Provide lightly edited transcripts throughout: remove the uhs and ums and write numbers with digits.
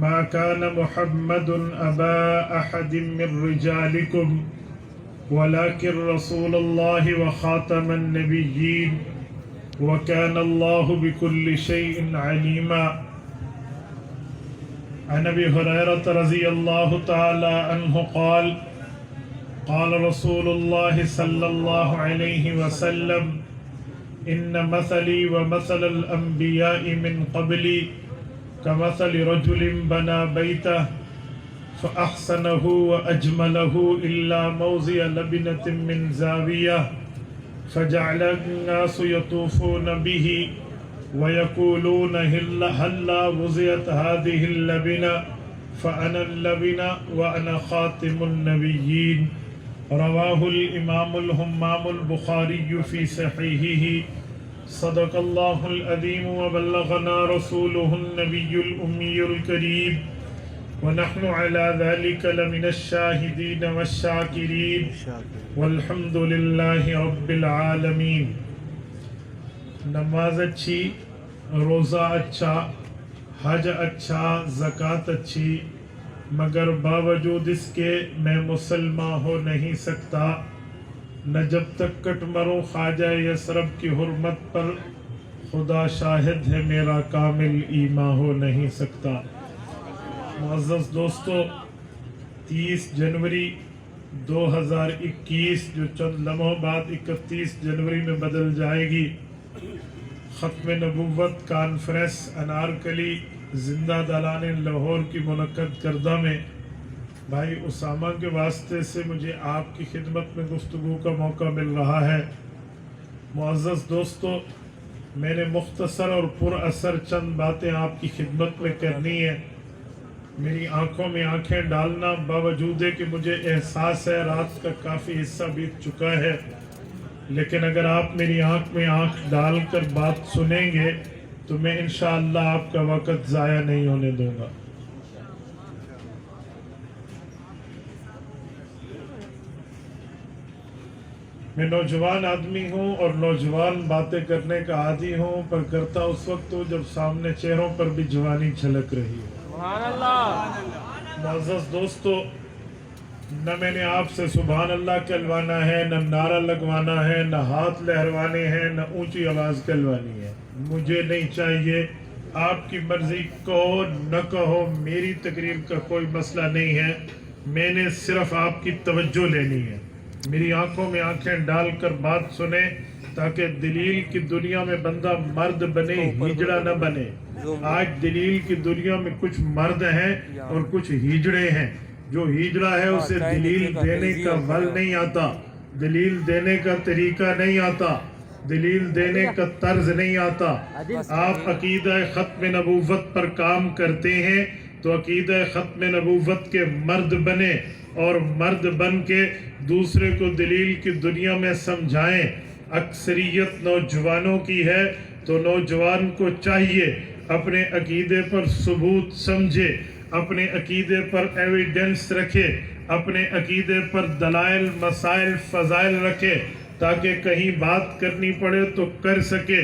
ما كان محمد أبا أحد من رجالكم ولكن رسول الله وخاتم النبيين وكان الله بكل شيء عليما. عن أبي هريرة رضي الله تعالى عنه قال قال رسول الله صلى الله عليه وسلم إن مثلي ومثل الأنبياء من قبلي كمثل رجل بنى بيته فأحسنه وأجمله إلا موضع لبنة من زاوية فجعل الناس يطوفون به ويقولون هلا وضعت هذه اللبنة فأنا اللبنة وأنا خاتم النبيين. رواه الإمام الهمام البخاري في صحيحه. صدق الله العظيم وبلغنا رسوله النبي الأمي الكريم ونحن على ذلك لمن الشاهدين والشاكرين والحمد لله رب العالمين. نماز اچھی، روزہ اچھا، حج اچھا، زکوٰۃ اچھی، مگر باوجود اس کے میں مسلمان ہو نہیں سکتا نہ جب تک کٹ مروں خواجہ یثرب کی حرمت پر، خدا شاہد ہے میرا کامل ایمان ہو نہیں سکتا. معزز دوستو، 30 جنوری 2021 جو چند لمحوں بعد 31 جنوری میں بدل جائے گی، ختم نبوت کانفرنس انارکلی زندہ دالان لاہور کی منعقد کردہ میں بھائی اسامہ کے واسطے سے مجھے آپ کی خدمت میں گفتگو کا موقع مل رہا ہے. معزز دوستو، میں نے مختصر اور پر اثر چند باتیں آپ کی خدمت میں کرنی ہے. میری آنکھوں میں آنکھیں ڈالنا باوجود ہے کہ مجھے احساس ہے رات کا کافی حصہ بیت چکا ہے، لیکن اگر آپ میری آنکھ میں آنکھ ڈال کر بات سنیں گے تو میں انشاءاللہ آپ کا وقت ضائع نہیں ہونے دوں گا. میں نوجوان آدمی ہوں اور نوجوان باتیں کرنے کا عادی ہوں، پر کرتا اس وقت ہوں جب سامنے چہروں پر بھی جوانی چھلک رہی ہے. سبحان اللہ. معزز دوستو، نہ میں نے آپ سے سبحان اللہ کہلوانا ہے، نہ نعرہ لگوانا ہے، نہ ہاتھ لہروانے ہیں، نہ اونچی آواز کہلوانی ہے. مجھے نہیں چاہیے. آپ کی مرضی کہو نہ کہو، میری تقریر کا کوئی مسئلہ نہیں ہے. میں نے صرف آپ کی توجہ لینی ہے. میری آنکھوں میں آنکھیں ڈال کر بات سنیں تاکہ دلیل کی دنیا میں بندہ مرد بنے، ہیجڑا نہ بنے. آج دلیل کی دنیا میں کچھ مرد ہیں اور کچھ ہیجڑے ہیں. جو ہیجڑا ہے اسے دلیل دینے کا ول نہیں آتا، دلیل دینے کا طریقہ نہیں آتا، دلیل دینے کا طرز نہیں آتا. آپ عقیدہ ختم نبوت پر کام کرتے ہیں تو عقیدہ ختم نبوت کے مرد بنے اور مرد بن کے دوسرے کو دلیل کی دنیا میں سمجھائیں. اکثریت نوجوانوں کی ہے تو نوجوان کو چاہیے اپنے عقیدے پر ثبوت سمجھے، اپنے عقیدے پر ایویڈنس رکھے، اپنے عقیدے پر دلائل، مسائل، فضائل رکھے تاکہ کہیں بات کرنی پڑے تو کر سکے.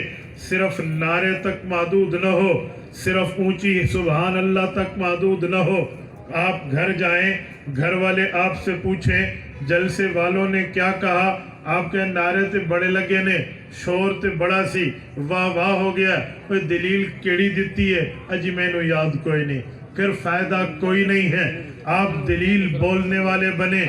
صرف نعرے تک محدود نہ ہو، صرف اونچی سبحان اللہ تک محدود نہ ہو. آپ گھر جائیں، گھر والے آپ سے پوچھیں جلسے والوں نے کیا کہا، آپ کے نعرے تے بڑے لگے نے، شور تے بڑا سی، واہ واہ ہو گیا. کوئی دلیل کیڑی دیتی ہے؟ اجی میں نو یاد کوئی نہیں. پھر فائدہ کوئی نہیں ہے. آپ دلیل بولنے والے بنے،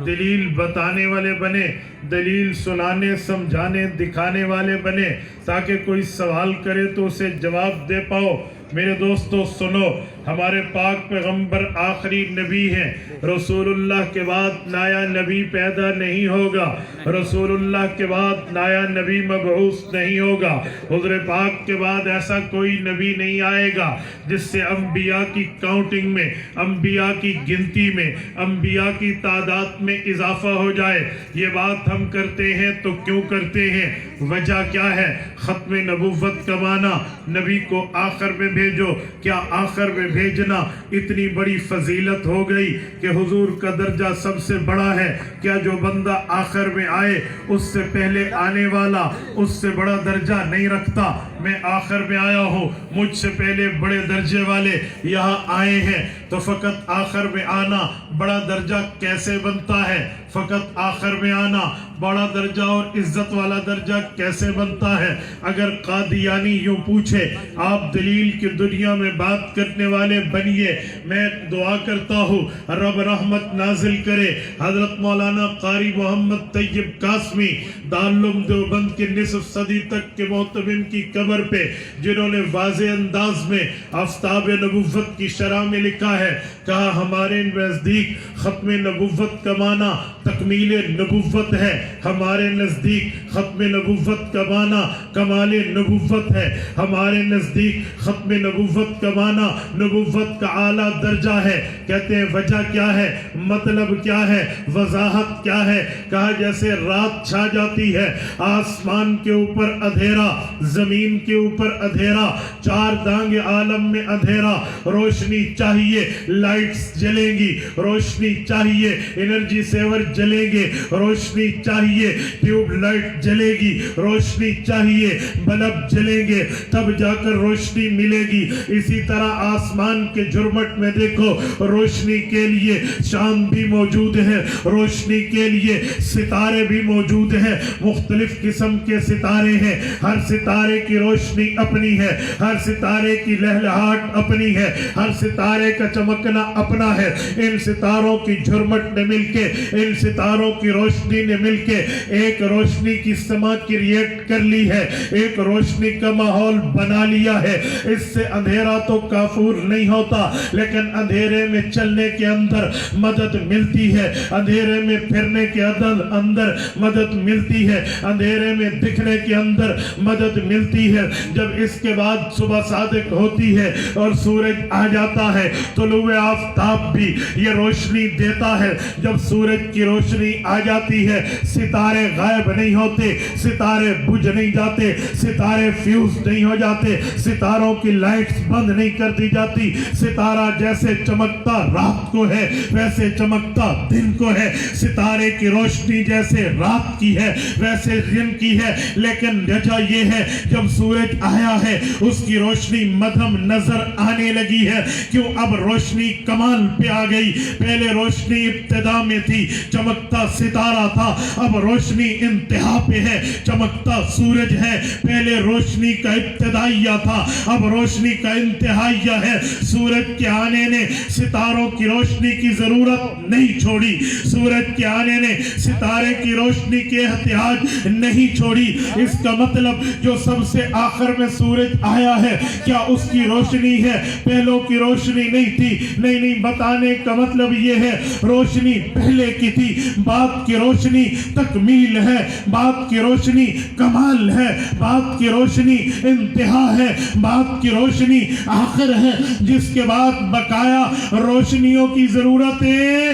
دلیل بتانے والے بنے، دلیل سنانے، سمجھانے، دکھانے والے بنے تاکہ کوئی سوال کرے تو اسے جواب دے پاؤ. میرے دوستو سنو، ہمارے پاک پیغمبر آخری نبی ہیں. رسول اللہ کے بعد نیا نبی پیدا نہیں ہوگا. رسول اللہ کے بعد نیا نبی مبعوث نہیں ہوگا. حضور پاک کے بعد ایسا کوئی نبی نہیں آئے گا جس سے انبیاء کی کاؤنٹنگ میں، انبیاء کی گنتی میں، انبیاء کی تعداد میں اضافہ ہو جائے. یہ بات ہم کرتے ہیں تو کیوں کرتے ہیں؟ وجہ کیا ہے؟ ختم نبوت کا معنی نبی کو آخر میں بھیجو. کیا آخر میں بھیجنا اتنی بڑی فضیلت ہو گئی کہ حضور کا درجہ سب سے بڑا ہے؟ کیا جو بندہ آخر میں آئے اس سے پہلے آنے والا اس سے بڑا درجہ نہیں رکھتا؟ میں آخر میں آیا ہوں، مجھ سے پہلے بڑے درجے والے یہاں آئے ہیں، تو فقط آخر میں آنا بڑا درجہ کیسے بنتا ہے؟ فقط آخر میں آنا بڑا درجہ اور عزت والا درجہ کیسے بنتا ہے؟ اگر قادیانی یوں پوچھے آپ دلیل کی دنیا میں بات کرنے والے بنیے، میں دعا کرتا ہوں رب رحمت نازل کرے حضرت مولانا قاری محمد طیب قاسمی دارالعلوم دیوبند کے نصف صدی تک کے محتمم کی قبر پہ، جنہوں نے واضح انداز میں آفتاب نبوت کی شرح میں لکھا ہے، کہا ہمارے نزدیک ختم نبوت کا معنی تکمیل نبوت ہے، ہمارے نزدیک ختم نبوت کا معنی کمال نبوت ہے، ہمارے نزدیک ختم نبوت کا معنی نبوت کا اعلیٰ درجہ ہے. کہتے ہیں وجہ کیا ہے؟ مطلب کیا ہے؟ وضاحت کیا ہے؟ کہا جیسے رات چھا جاتی ہے، آسمان کے اوپر اندھیرا، زمین کے اوپر اندھیرا، چار دانگ عالم میں اندھیرا، روشنی چاہیے لائٹس جلیں گی، روشنی چاہیے انرجی سیور جلیں گے، روشنی چاہیے ٹیوب لائٹ جلے گی، روشنی چاہیے بلب جلیں گے، تب جا کر روشنی ملے گی. اسی طرح آسمان کے جھرمٹ میں دیکھو، روشنی کے لیے چاند بھی موجود ہے، روشنی کے لیے ستارے بھی موجود ہیں، مختلف قسم کے ستارے ہیں، ہر ستارے کی روشنی اپنی ہے، ہر ستارے کی لہلہاٹ اپنی ہے، ہر ستارے کا چمکنا اپنا ہے. ان ستاروں کی جھرمٹ نے مل کے، ان ستاروں کی روشنی نے مل کے ایک روشنی کی سما کریٹ کر لی ہے، ایک روشنی کا ماحول بنا لیا ہے. اس سے اندھیرا تو کافور نہیں ہوتا، لیکن اندھیرے میں چلنے کے اندر مدد ملتی ہے، اندھیرے میں پھرنے کے اندر مدد ملتی ہے، اندھیرے میں دکھنے کے اندر مدد ملتی ہے. جب اس کے بعد صبح صادق ہوتی ہے اور سورج آ جاتا ہے، طلوع آفتاب بھی یہ روشنی دیتا ہے. جب سورج کی روشنی آ جاتی ہے، ستارے غائب نہیں ہوتے، ستارے بجھ نہیں جاتے، ستارے فیوز نہیں ہو جاتے، ستاروں کی لائٹس بند نہیں کر دی جاتی. ستارہ جیسے چمکتا رات کو ہے ویسے چمکتا دن کو ہے، ستارے کی روشنی جیسے رات کی ہے ویسے دن کی ہے. لیکن وجہ یہ ہے جب سورج آیا ہے اس کی روشنی مدھم نظر آنے لگی ہے. کیوں؟ اب روشنی کمال پہ آ گئی. پہلے روشنی ابتدا میں تھی، چمکتا ستارہ تھا، اب روشنی انتہا پہ ہے، چمکتا سورج ہے. پہلے روشنی کا ابتدائیہ تھا، اب روشنی کا انتہائیہ ہے. سورج کے آنے نے ستاروں کی روشنی کی ضرورت نہیں چھوڑی، سورج کے آنے نے ستارے کی روشنی کے احتیاج نہیں چھوڑی. اس کا مطلب جو سب سے آخر میں سورج آیا ہے، کیا اس کی روشنی ہے؟ پہلوں کی روشنی نہیں تھی. نہیں، بتانے کا مطلب یہ ہے روشنی پہلے کی تھی، بعد کی روشنی تکمیل ہے، بعد کی روشنی کمال ہے، بعد کی روشنی انتہا ہے، بعد کی روشنی آخر ہے، جس کے بعد بقایا روشنیوں کی ضرورتیں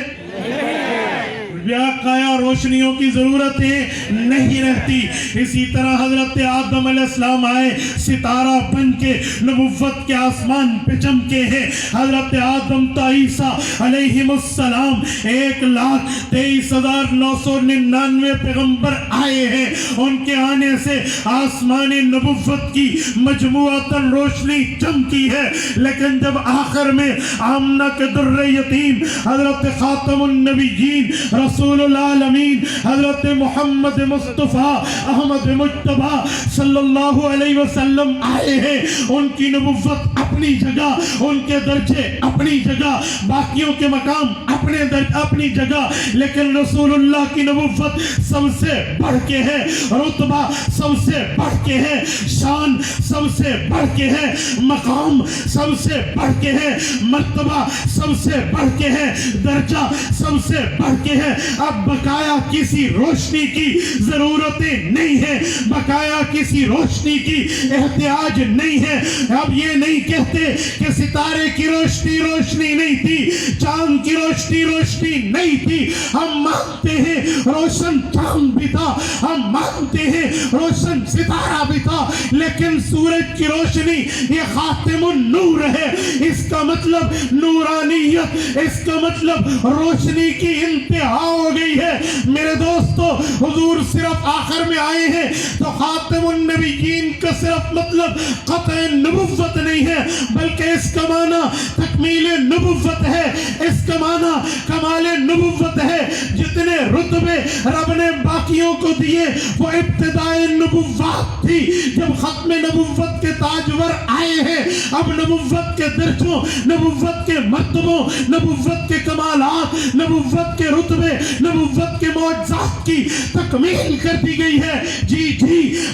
بقایا روشنیوں کی ضرورتیں نہیں رہتی. اسی طرح حضرت آدم علیہ السلام آئے، ستارہ بن کے نبوت کے آسمان پہ چمکے ہیں. حضرت آدم تا عیسیٰ علیہ السلام 1,23,999 پیغمبر آئے ہیں. ان کے آنے سے آسمان نبوت کی مجموعتاً روشنی چمکی ہے. لیکن جب آخر میں آمنہ کے در یتیم حضرت خاتم النبیین رسول العالمین حضرت محمد مصطفیٰ احمد مجتبیٰ صلی اللہ علیہ وسلم آئے ہیں. ان کی نبوت اپنی جگہ, ان کے درجے اپنی جگہ, باقیوں کے مقام اپنی جگہ, لیکن رسول اللہ کی نبوت سب سے بڑھ کے ہے, رتبہ سب سے بڑھ کے ہے, شان سب سے بڑھ کے ہے, مقام سب سے بڑھ کے ہے, مرتبہ سب سے بڑھ کے ہے, درجہ سب سے بڑھ کے ہے. اب بقایا کسی روشنی کی ضرورتیں نہیں ہے, بقایا کسی روشنی کی احتیاج نہیں ہے. اب یہ نہیں کہتے کہ ستارے کی روشنی روشنی نہیں تھی, چاند کی روشنی روشنی نہیں تھی. ہم مانتے ہیں روشن چاند بھی تھا, ہم مانتے ہیں روشن ستارہ بھی تھا, لیکن سورج کی روشنی یہ خاتم النور ہے. اس کا مطلب نورانیت, اس کا مطلب روشنی کی انتہا ہو گئی ہے. میرے دوستو, حضور صرف آخر میں آئے ہیں تو خاتم النبیین کا صرف مطلب قطع نبوت نہیں ہے, بلکہ اس کا معنی تکمیل نبوت ہے, اس کا معنی کمال نبوت ہے. جتنے رتبے رب نے باقیوں کو دیے وہ ابتدائے نبوت تھی. جب ختم نبوت کے تاجور آئے ہیں, اب نبوت کے درجوں, نبوت کے مرتبوں, نبوت کے کمالات, نبوت کے رتبے, نبوت کے معجزات کی تکمیل کر دی گئی ہے. جی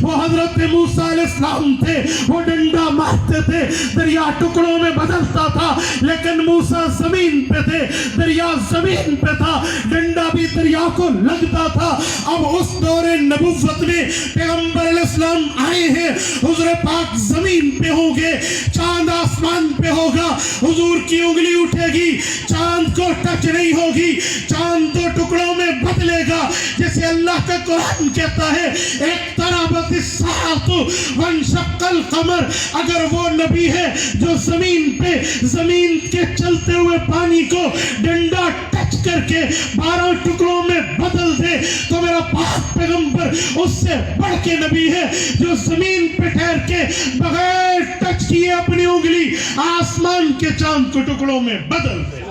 وہ حضرت موسیٰ علیہ السلام تھے, وہ ڈنڈا مارتے تھے, دریا ٹکڑوں میں بدلتا تھا, لیکن موسیٰ زمین پہ تھے, دریا زمین پہ تھا, ڈنڈا بھی دریا کو لگتا تھا. اب اس دور نبوت میں پیغمبر علیہ السلام آئے ہیں, حضور پاک زمین پہ ہوں گے, چاند آسمان پہ ہوگا, حضور کی انگلی اٹھے گی, چاند کو ٹچ نہیں ہوگی, چاند تو ٹکڑوں میں بدلے گا. جیسے اللہ کا قرآن کہتا ہے اقتربت الساعۃ وانشق القمر. اگر وہ نبی ہے جو زمین پہ زمین کے چلتے ہوئے پانی کو ڈنڈا ٹچ کر کے 12 ٹکڑوں میں بدل دے, تو میرا پاک پیغمبر اس سے بڑھ کے نبی ہے جو زمین پہ ٹھہر کے بغیر ٹچ کیے اپنی انگلی آسمان کے چاند کو ٹکڑوں میں بدل دے.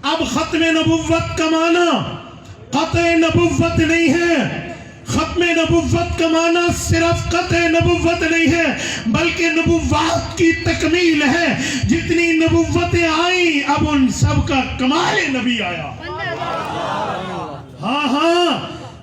اب ختم نبوت کا معنی قطع نبوت نہیں ہے, ختم نبوت کا معنی صرف قطع نبوت نہیں ہے, بلکہ نبوات کی تکمیل ہے. جتنی نبوتیں آئیں اب ان سب کا کمال نبی آیا. ہاں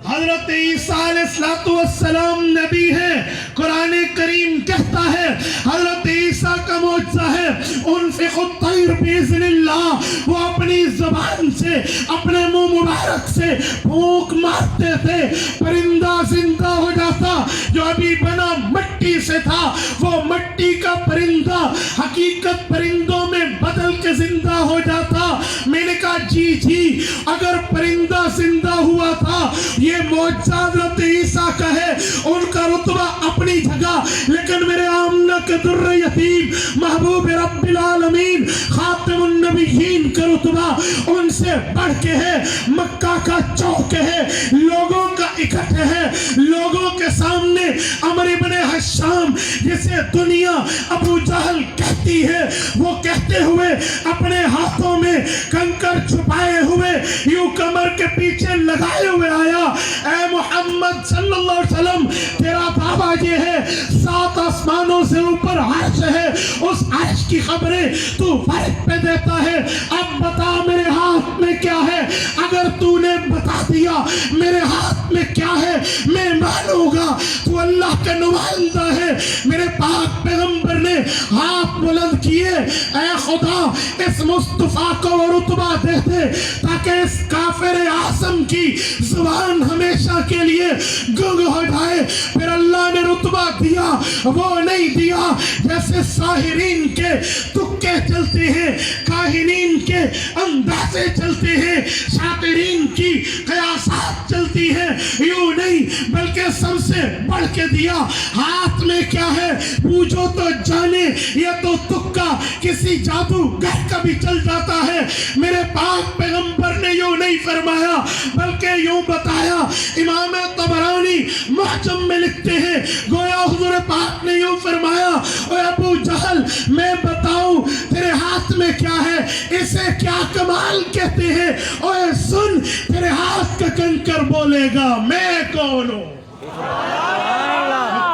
حضرت عیسیٰ علیہ السلام نبی ہے. قرآن کریم کہتا ہے حضرت عیسیٰ کا معجزہ ہے انفق الطیر باذن اللہ. وہ اپنی زبان سے, اپنے منہ مبارک سے پھونک مارتے تھے, پرندہ زندہ ہو جاتا. جو ابھی بنا مٹی سے تھا وہ مٹی کا پرندہ حقیقت پرندوں میں بدل کے زندہ ہو جاتا. میں نے کہا جی اگر پرندہ زندہ ہوا تھا, یہ معجزہ حضرت عیسیٰ کا ہے, ان کا رتبہ اپنی جگہ, لیکن میرے آمنہ کے در یتیم محبوب رب العالمین خاتم النبیین کا رتبہ ان سے بڑھ کے ہے. مکہ کا چوک ہے, لوگوں کا اکٹھ ہے, لوگوں کے سامنے عمرو بن حشام جسے دنیا ابو جہل کہتی ہے, وہ کہتے ہوئے اپنے ہاتھوں میں کنکر چھپائے ہوئے یوں کمر کے پیچھے لگائے ہوئے آیا, اے محمد صلی اللہ علیہ وسلم تیرا بابا یہ ہے, 7 آسمانوں سے اوپر عرش ہے, اس عرش کی خبریں تو فرق پہ دیتا ہے. اب بتا میرے ہاتھ میں کیا ہے, اگر تو نے بتا دیا میرے ہاتھ میں کیا ہے میں مانوں گا تو اللہ کا نمائندہ ہے. میرے پاک پیغمبر نے ہاتھ بلند کیے, اے خدا اس مصطفیٰ کو وہ رتبہ دے دے تاکہ اس کافر اعظم کی زبان ہمیشہ کے لیے گنگ ہو جائے. پھر اللہ نے رتبہ دیا, وہ نہیں دیا جیسے ساحرین کے تکے چلتے ہیں, کاہنین کے اندازے چلتے ہیں, شاطرین کی قیاسات چلتی ہیں, یوں نہیں بلکہ سب سے بڑھ کے دیا۔ ہاتھ میں کیا ہے پوچھو تو جانے، یہ تو تکا کسی جادوگر کا بھی چل جاتا ہے۔ میرے پاک پیغمبر نے یوں نہیں فرمایا بلکہ یوں بتایا۔ امام طبرانی معجم میں لکھتے ہیں گویا حضور پاک نے یوں فرمایا اے ابو جہل میں بتاؤں تیرے ہاتھ میں کیا ہے، اسے کیا کمال کہتے ہیں؟ اے سن تیرے ہاتھ کا کنکر بولے گا میں کون ہوں۔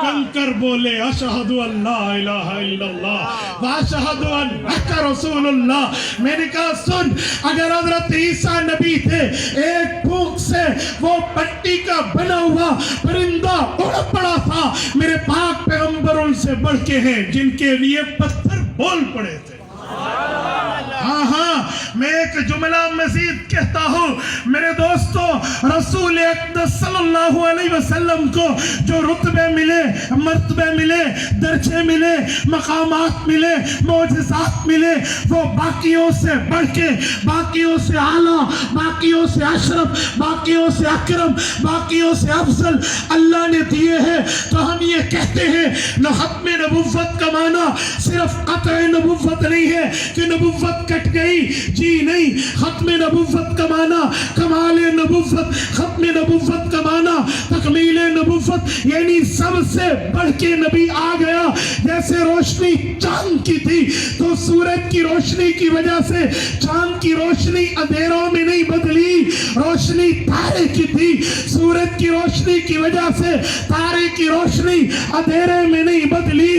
کنکر بولے اشہد ان لا الہ الا اللہ واشہد انک رسول اللہ۔ میں نے کہا سن، اگر حضرت عیسیٰ نبی تھے، ایک پھونک سے وہ پٹی کا بنا ہوا پرندہ اڑ پڑا تھا، میرے پاک پیغمبر ان سے بڑھ کے ہیں جن کے لیے پتھر بول پڑے تھے۔ ہاں میں ایک جملہ مزید کہتا ہوں میرے دوستو، رسول اقدس صلی اللہ علیہ وسلم کو جو رتبے ملے، مرتبے ملے، درجے ملے، مقامات ملے، معجزات ملے، وہ باقیوں سے بڑھ کے، باقیوں سے اعلیٰ، باقیوں سے اشرف، باقیوں سے اکرم، باقیوں سے افضل اللہ نے دیے ہیں۔ تو ہم یہ کہتے ہیں نہ ختم نبوت کا معنی صرف قطع نبوت نہیں ہے کہ نبوت کٹ گئی، جی نہیں، ختم نبوت کا معنی کمال نبوت، ختم نبوت کا معنی تکمیل نبوت، یعنی سب سے بڑھ کے نبی آ گیا۔ جیسے روشنی چاند کی تھی تو سورج کی روشنی کی وجہ سے چاند کی روشنی اندھیروں میں نہیں بدلی، روشنی تارے کی تھی، سورج کی روشنی کی وجہ سے تارے کی روشنی اندھیرے میں نہیں بدلی۔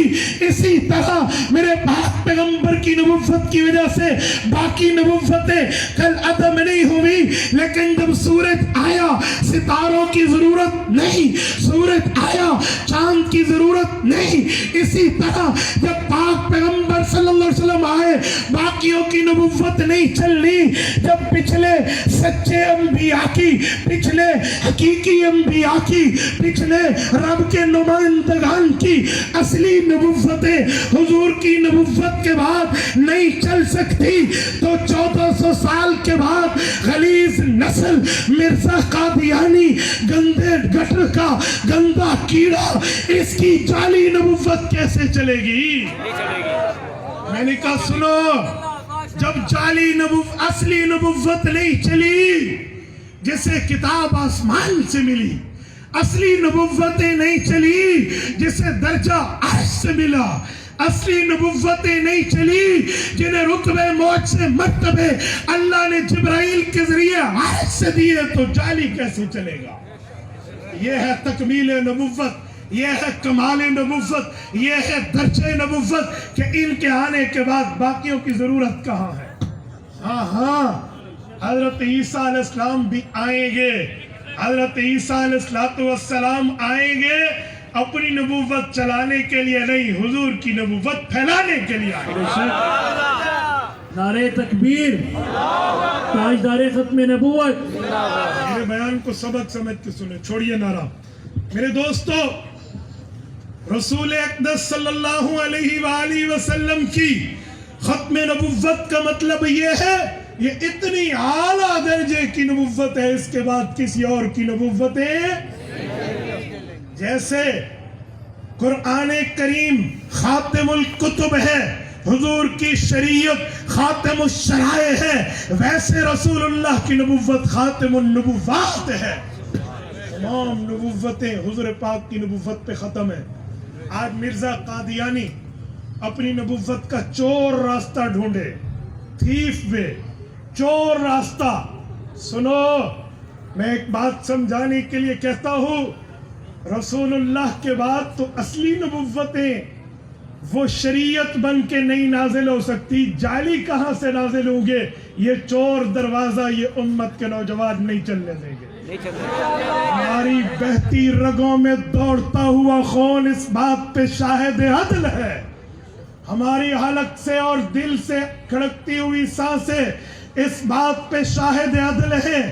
اسی طرح میرے پاک پیغمبر کی نبوت کی وجہ سے باقی نبوتیں کل عدم نہیں ہوئی، لیکن جب سورج آیا ستاروں کی ضرورت نہیں، سورج آیا چاند کی ضرورت نہیں۔ اسی طرح جب پاک پیغمبر صلی اللہ علیہ وسلم آئے باقیوں کی نبوت نہیں چلنی۔ جب پچھلے سچے انبیاء کی، پچھلے حقیقی انبیاء کی، پچھلے رب کے نمائندگان کی اصلی نبوتیں حضور کی نبوت کے بعد نہیں چل سکتی، تو 1400 سال کے بعد غلیظ نسل مرزا قادیانی گندے گٹر کا گندا کیڑا، اس کی جعلی نبوت کیسے چلے گی؟ میں نے کہا سنو، جب جعلی نبوت اصلی نبوت نہیں چلی، جسے کتاب آسمان سے ملی، اصلی نبوتیں نہیں چلی جسے درجہ عرش سے ملا، اصلی نبوتیں نہیں چلی جنہیں رتبے موج سے مرتبے اللہ نے جبرائیل کے ذریعے عرش سے دیے، تو جعلی کیسے چلے گا؟ یہ ہے تکمیل نبوت، یہ ہے کمال نبوت، یہ ہے درجہ نبوت کہ ان کے آنے کے بعد باقیوں کی ضرورت کہاں ہے؟ ہاں حضرت عیسیٰ علیہ السلام بھی آئیں گے، حضرت عیسیٰ علیہ السلام آئیں گے اپنی نبوت چلانے کے لیے نہیں، حضور کی نبوت پھیلانے کے لیے آئیں گے۔ نعرہ تکبیر، تاجدار ختم نبوت۔ میرے بیان کو سبق سمجھ کے سنیں، چھوڑیے نعرہ۔ میرے دوستو، رسول اقدس صلی اللہ علیہ وآلہ وسلم کی ختم نبوت کا مطلب یہ ہے، یہ اتنی اعلیٰ درجے کی نبوت ہے، اس کے بعد کسی اور کی نبوتیں، جیسے قرآن کریم خاتم الکتب ہے، حضور کی شریعت خاتم الشرائع ہے، ویسے رسول اللہ کی نبوت خاتم النبوات ہے۔ تمام نبوتیں حضور پاک کی نبوت پہ ختم ہے۔ آج مرزا قادیانی اپنی نبوت کا چور راستہ ڈھونڈے، تھیف وے، چور راستہ۔ سنو، میں ایک بات سمجھانے کے لیے کہتا ہوں، رسول اللہ کے بعد تو اصلی نبوتیں وہ شریعت بن کے نہیں نازل ہو سکتی، جعلی کہاں سے نازل ہوں گے؟ یہ چور دروازہ یہ امت کے نوجوان نہیں چلنے دیں گے۔ ہماری بہتی رگوں میں دوڑتا ہوا خون اس بات پہ شاہد عدل ہے، ہماری حلق سے اور دل سے کھڑکتی ہوئی سانسیں اس بات پہ شاہد عدل ہے۔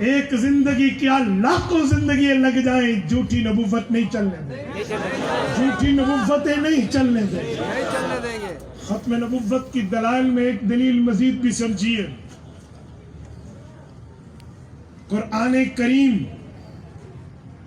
ایک زندگی کیا لاکھوں زندگی لگ جائیں، جھوٹی نبوت نہیں چلنے دیں، جھوٹی نبوتیں نہیں چلنے دیں۔ ختم نبوت کی دلائل میں ایک دلیل مزید بھی سمجھیے۔ قرآن کریم